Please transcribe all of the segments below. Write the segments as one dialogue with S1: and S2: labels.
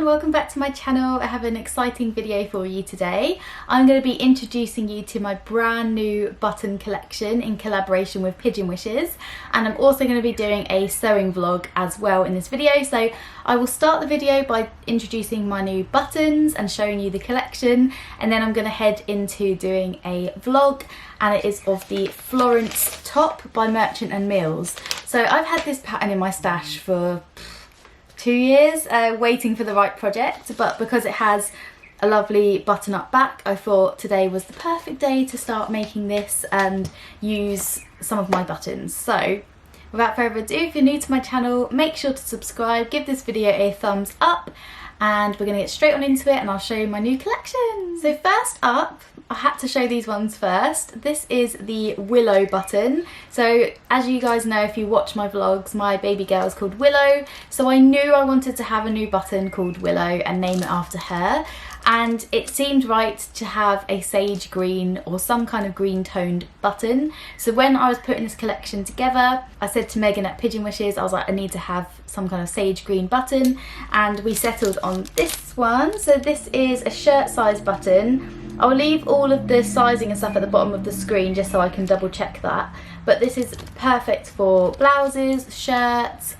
S1: Welcome back to my channel. I have an exciting video for you today. I'm going to be introducing you to my brand new button collection in collaboration with Pigeon Wishes, and I'm also going to be doing a sewing vlog as well in this video. So I will start the video by introducing my new buttons and showing you the collection, and then I'm going to head into doing a vlog, and it is of the Florence top by Merchant and Mills. So I've had this pattern in my stash for 2 years, waiting for the right project, but because it has a lovely button up back, I thought today was the perfect day to start making this and use some of my buttons. So without further ado, if you're new to my channel, make sure to subscribe, give this video a thumbs up, and we're going to get straight on into it and I'll show you my new collection. So first up, I had to show these ones first. This is the Willow button. So as you guys know, if you watch my vlogs, my baby girl is called Willow. So I knew I wanted to have a new button called Willow and name it after her. And it seemed right to have a sage green or some kind of green toned button. So when I was putting this collection together, I said to Megan at Pigeon Wishes, I was like, I need to have some kind of sage green button, and we settled on this one. So this is a shirt size button. I'll leave all of the sizing and stuff at the bottom of the screen just so I can double check that. But this is perfect for blouses, shirts,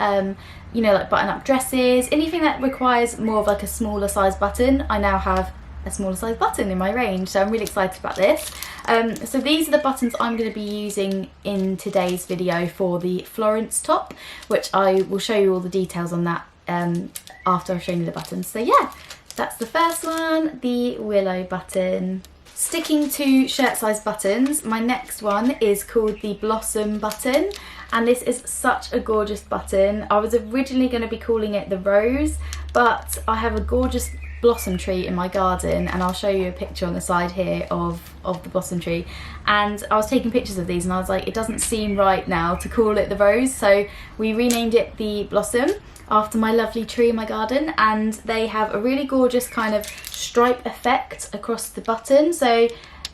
S1: you know, like button up dresses, anything that requires more of like a smaller size button. I now have a smaller size button in my range, so I'm really excited about this. So these are the buttons I'm going to be using in today's video for the Florence top, which I will show you all the details on that after I've shown you the buttons. So yeah, that's the first one, the Willow button. Sticking to shirt size buttons, my next one is called the Blossom button, and this is such a gorgeous button. I was originally going to be calling it the Rose, but I have a gorgeous blossom tree in my garden, and I'll show you a picture on the side here of the blossom tree, and I was taking pictures of these and I was like, it doesn't seem right now to call it the Rose, so we renamed it the Blossom after my lovely tree in my garden. And they have a really gorgeous kind of stripe effect across the button, so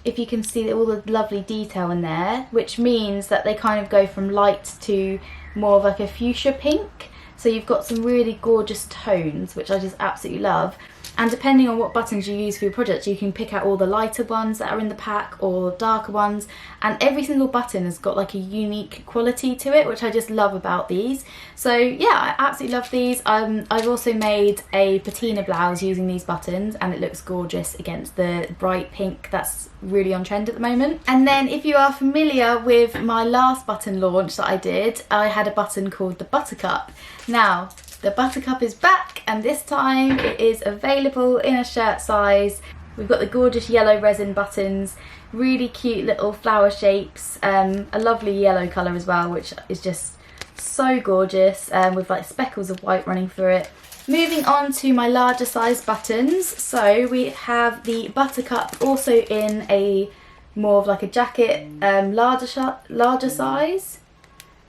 S1: if you can see all the lovely detail in there, which means that they kind of go from light to more of like a fuchsia pink. So you've got some really gorgeous tones, which I just absolutely love. And depending on what buttons you use for your project, you can pick out all the lighter ones that are in the pack or darker ones, and every single button has got like a unique quality to it, which I just love about these. So yeah, I absolutely love these. I've also made a patina blouse using these buttons, and it looks gorgeous against the bright pink that's really on trend at the moment. And then if you are familiar with my last button launch that I did, I had a button called the Buttercup. Now the Buttercup is back, and this time it is available in a shirt size. We've got the gorgeous yellow resin buttons, really cute little flower shapes, a lovely yellow colour as well, which is just so gorgeous, with like speckles of white running through it. Moving on to my larger size buttons, so we have the Buttercup also in a more of like a jacket, larger size.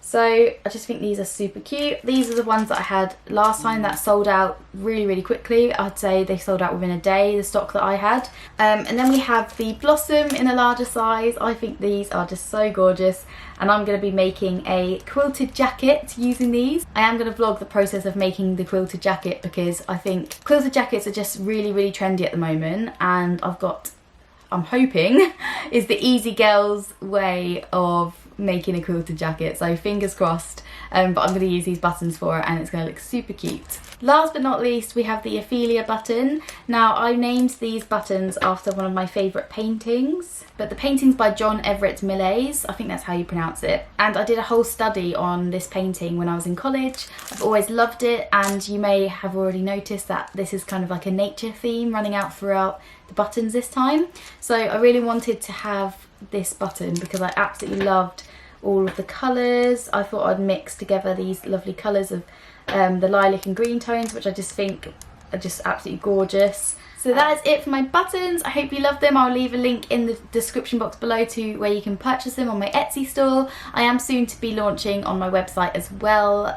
S1: So I just think these are super cute. These are the ones that I had last time that sold out really quickly. I'd say they sold out within a day, the stock that I had. And then we have the Blossom in a larger size. I think these are just so gorgeous, and I'm going to be making a quilted jacket using these. I am going to vlog the process of making the quilted jacket because I think quilted jackets are just really trendy at the moment, and I'm hoping is the easy girls way of making a quilted jacket, so fingers crossed. But I'm going to use these buttons for it, and it's going to look super cute. Last but not least, we have the Ophelia button. Now I named these buttons after one of my favourite paintings, but the painting's by John Everett Millais, I think that's how you pronounce it, and I did a whole study on this painting when I was in college. I've always loved it, and you may have already noticed that this is kind of like a nature theme running out throughout the buttons this time. So I really wanted to have this button because I absolutely loved all of the colours. I thought I'd mix together these lovely colours of the lilac and green tones, which I just think are just absolutely gorgeous. So that is it for my buttons. I hope you love them. I'll leave a link in the description box below to where you can purchase them on my Etsy store. I am soon to be launching on my website as well,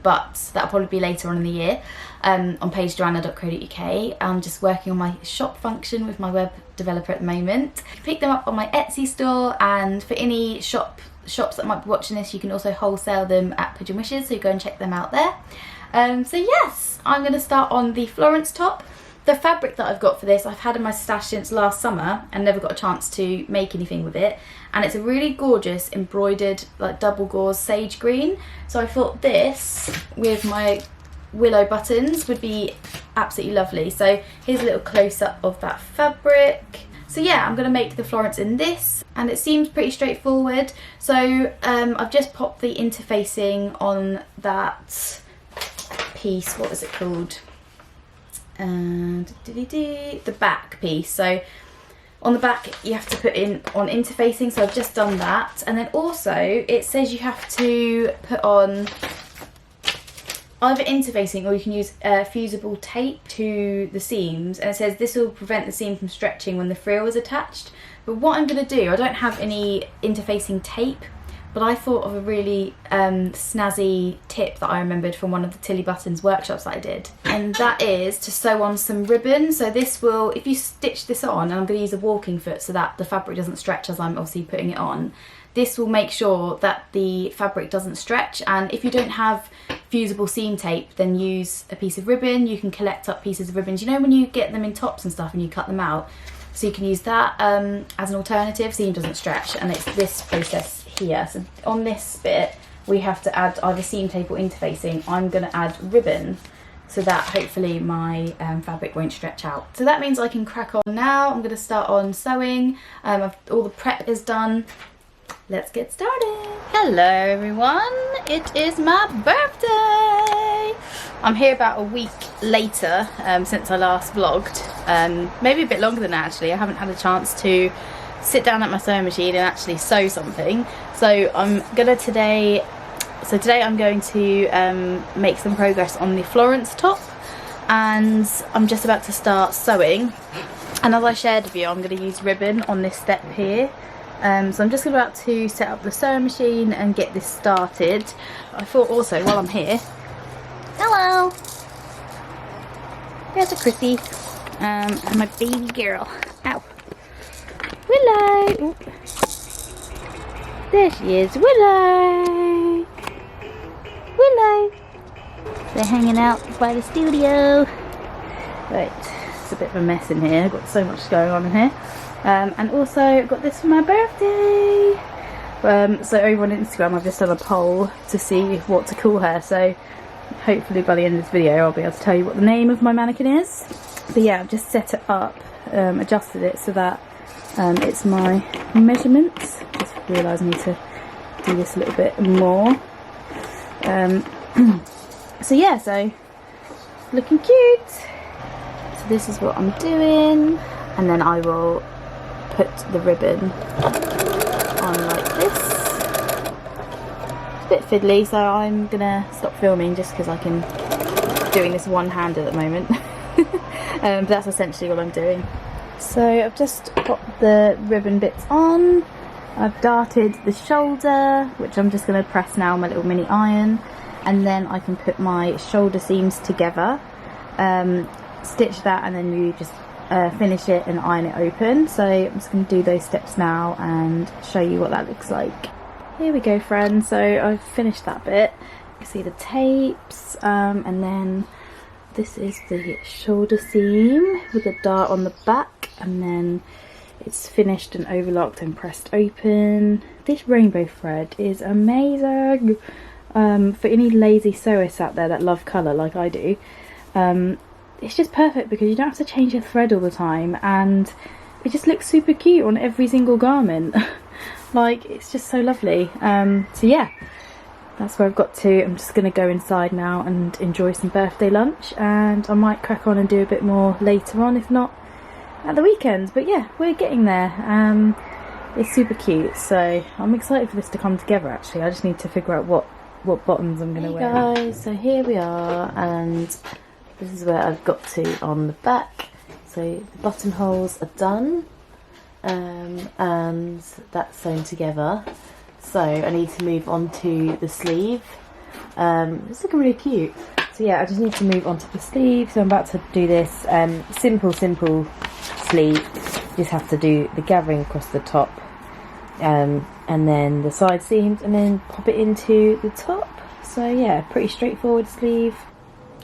S1: but that'll probably be later on in the year, on paigejoanna.co.uk. I'm just working on my shop function with my web developer at the moment. Pick them up on my Etsy store, and for any shop shops that might be watching this, you can also wholesale them at Pigeon Wishes, so go and check them out there. So yes, I'm going to start on the Florence top. The fabric that I've got for this, I've had in my stash since last summer and never got a chance to make anything with it. And it's a really gorgeous embroidered, like double gauze sage green. So I thought this with my willow buttons would be absolutely lovely. So here's a little close-up of that fabric. So yeah, I'm going to make the Florence in this, and it seems pretty straightforward. So I've just popped the interfacing on that piece, what was it called? And the back piece. So on the back you have to put in on interfacing, so I've just done that. And then also it says you have to put on either interfacing or you can use fusible tape to the seams, and it says this will prevent the seam from stretching when the frill is attached. But what I'm going to do, I don't have any interfacing tape, but I thought of a really snazzy tip that I remembered from one of the Tilly Buttons workshops that I did, and that is to sew on some ribbon. So this will, if you stitch this on, and I'm going to use a walking foot so that the fabric doesn't stretch as I'm obviously putting it on, this will make sure that the fabric doesn't stretch. And if you don't have fusible seam tape, then use a piece of ribbon. You can collect up pieces of ribbons, you know when you get them in tops and stuff and you cut them out, so you can use that as an alternative, seam doesn't stretch. And it's this process here. So on this bit we have to add either seam tape or interfacing. I'm going to add ribbon so that hopefully my fabric won't stretch out. So that means I can crack on now. I'm going to start on sewing. All the prep is done. Let's get started. Hello everyone, it is my birthday. I'm here about a week later since I last vlogged, maybe a bit longer than that actually. I haven't had a chance to sit down at my sewing machine and actually sew something. So today I'm going to make some progress on the Florence top, and I'm just about to start sewing. And as I shared with you, I'm going to use ribbon on this step here. So I'm just about to set up the sewing machine and get this started. I thought also while I'm here, hello, there's a Chrissy, and my baby girl. Ow. Willow. Ooh. There she is, Willow. Willow. They're hanging out by the studio. Right, it's a bit of a mess in here. I've got so much going on in here. And also I've got this for my birthday. So over on Instagram I've just done a poll to see what to call her, so hopefully by the end of this video I'll be able to tell you what the name of my mannequin is. But yeah, I've just set it up, adjusted it so that it's my measurements. Just realised I need to do this a little bit more. So yeah, so looking cute. So this is what I'm doing, and then I will put the ribbon on like this. It's a bit fiddly, so I'm gonna stop filming just because I can doing this one-handed at the moment. But that's essentially what I'm doing. So I've just got the ribbon bits on. I've darted the shoulder, which I'm just going to press now on my little mini iron, and then I can put my shoulder seams together, stitch that, and then you just finish it and iron it open. So I'm just going to do those steps now and show you what that looks like. Here we go, friends. So I've finished that bit. You can see the tapes, and then this is the shoulder seam with a dart on the back, and then it's finished and overlocked and pressed open. This rainbow thread is amazing. For any lazy sewists out there that love colour like I do, it's just perfect because you don't have to change your thread all the time, and it just looks super cute on every single garment. Like, it's just so lovely. So yeah, that's where I've got to. I'm just going to go inside now and enjoy some birthday lunch, and I might crack on and do a bit more later on, if not at the weekends. But yeah, we're getting there. It's super cute, so I'm excited for this to come together actually. I just need to figure out what bottoms I'm going to wear. Hey guys, so here we are, and this is where I've got to on the back. So the buttonholes are done, and that's sewn together. So I need to move on to the sleeve. It's looking really cute. So yeah, I just need to move on to the sleeve. So I'm about to do this simple sleeve. You just have to do the gathering across the top, and and then the side seams, and then pop it into the top. So yeah, pretty straightforward sleeve.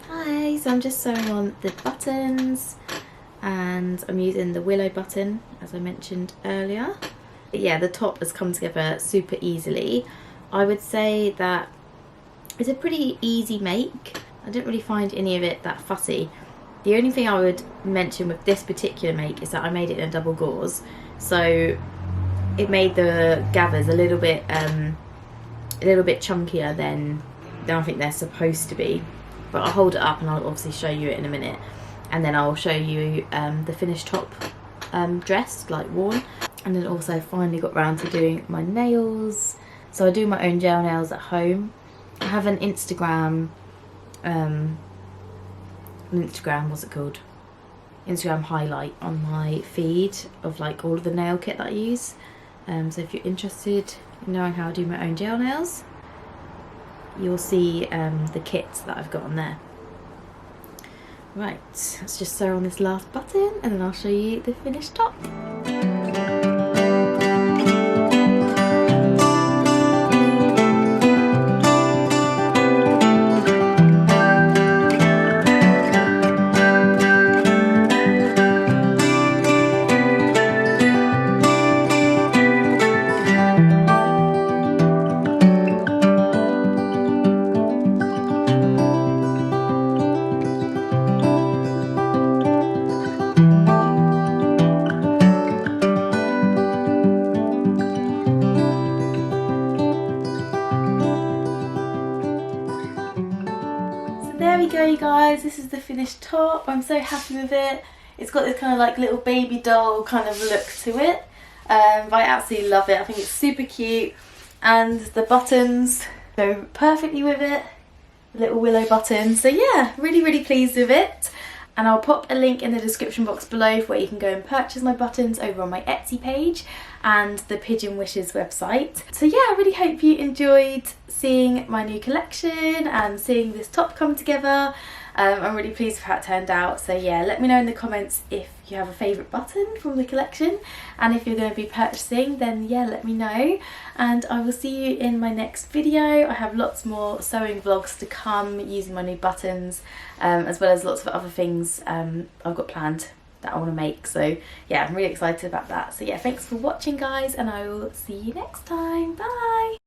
S1: Hi, so I'm just sewing on the buttons, and I'm using the Willow Button as I mentioned earlier. But yeah, the top has come together super easily. I would say that it's a pretty easy make. I didn't really find any of it that fussy. The only thing I would mention with this particular make is that I made it in a double gauze, so it made the gathers a little bit chunkier than I think they're supposed to be. But I'll hold it up and I'll obviously show you it in a minute, and then I'll show you the finished top dressed, like worn. And then also finally got round to doing my nails. So I do my own gel nails at home. I have an Instagram, what's it called? Instagram highlight on my feed of like all of the nail kit that I use. So if you're interested in knowing how I do my own gel nails, you'll see the kits that I've got on there. Right, let's just sew on this last button and then I'll show you the finished top. There we go, you guys, this is the finished top. I'm so happy with it. It's got this kind of like little baby doll kind of look to it, but I absolutely love it. I think it's super cute, and the buttons go perfectly with it, the little willow button. So yeah, really pleased with it. And I'll pop a link in the description box below where you can go and purchase my buttons over on my Etsy page and the Pigeon Wishes website. So yeah, I really hope you enjoyed seeing my new collection and seeing this top come together. I'm really pleased with how it turned out. So yeah, let me know in the comments if you have a favourite button from the collection, and if you're going to be purchasing, then yeah, let me know. And I will see you in my next video. I have lots more sewing vlogs to come using my new buttons, as well as lots of other things I've got planned that I want to make. So yeah, I'm really excited about that. So yeah, thanks for watching, guys, and I will see you next time. Bye!